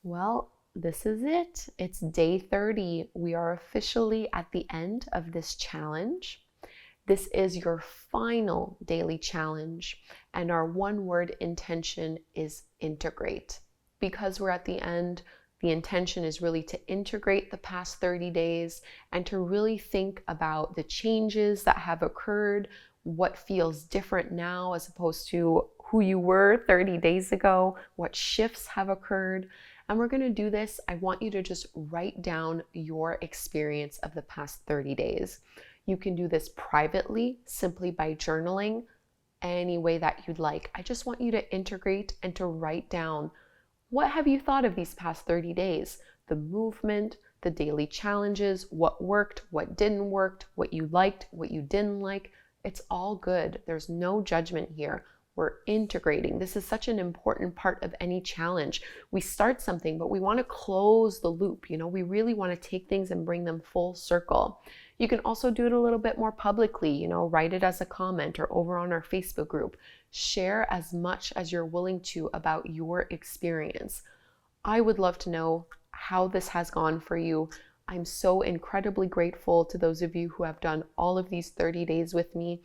Well, this is it. It's day 30. We are officially at the end of this challenge. This is your final daily challenge, and our one-word intention is integrate. Because we're at the end, the intention is really to integrate the past 30 days and to really think about the changes that have occurred, what feels different now as opposed to who you were 30 days ago, what shifts have occurred. And we're going to do this. I want you to just write down your experience of the past 30 days. You can do this privately, simply by journaling, any way that you'd like. I just want you to integrate and to write down, what have you thought of these past 30 days? The movement, the daily challenges, what worked, what didn't work, what you liked, what you didn't like. It's all good. There's no judgment here. We're integrating. This is such an important part of any challenge. We start something, but we want to close the loop. We really want to take things and bring them full circle. You can also do it a little bit more publicly, write it as a comment or over on our Facebook group. Share as much as you're willing to about your experience. I would love to know how this has gone for you. I'm so incredibly grateful to those of you who have done all of these 30 days with me.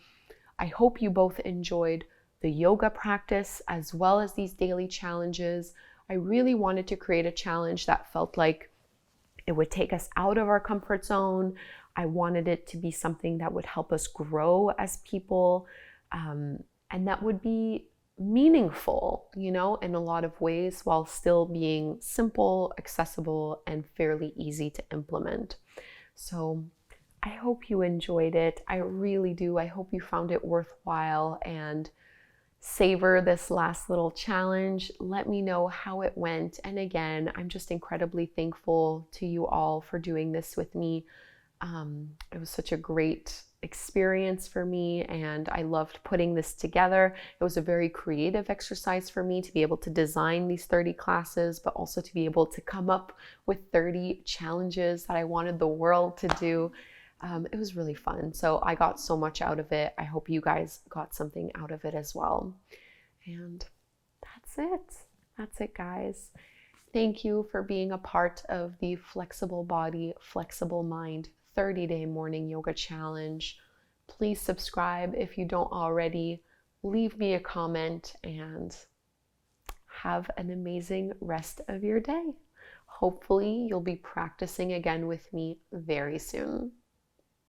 I hope you both enjoyed the yoga practice as well as these daily challenges. I really wanted to create a challenge that felt like it would take us out of our comfort zone. I wanted it to be something that would help us grow as people, and that would be meaningful, in a lot of ways, while still being simple, accessible, and fairly easy to implement. So I hope you enjoyed it. I really do. I hope you found it worthwhile and savor this last little challenge. Let me know how it went. And again, I'm just incredibly thankful to you all for doing this with me. It was such a great experience for me, and I loved putting this together. It was a very creative exercise for me to be able to design these 30 classes, but also to be able to come up with 30 challenges that I wanted the world to do. It was really fun. So I got so much out of it. I hope you guys got something out of it as well. And that's it. That's it, guys. Thank you for being a part of the Flexible Body, Flexible Mind 30-day morning yoga challenge. Please subscribe if you don't already. Leave me a comment and have an amazing rest of your day. Hopefully, you'll be practicing again with me very soon.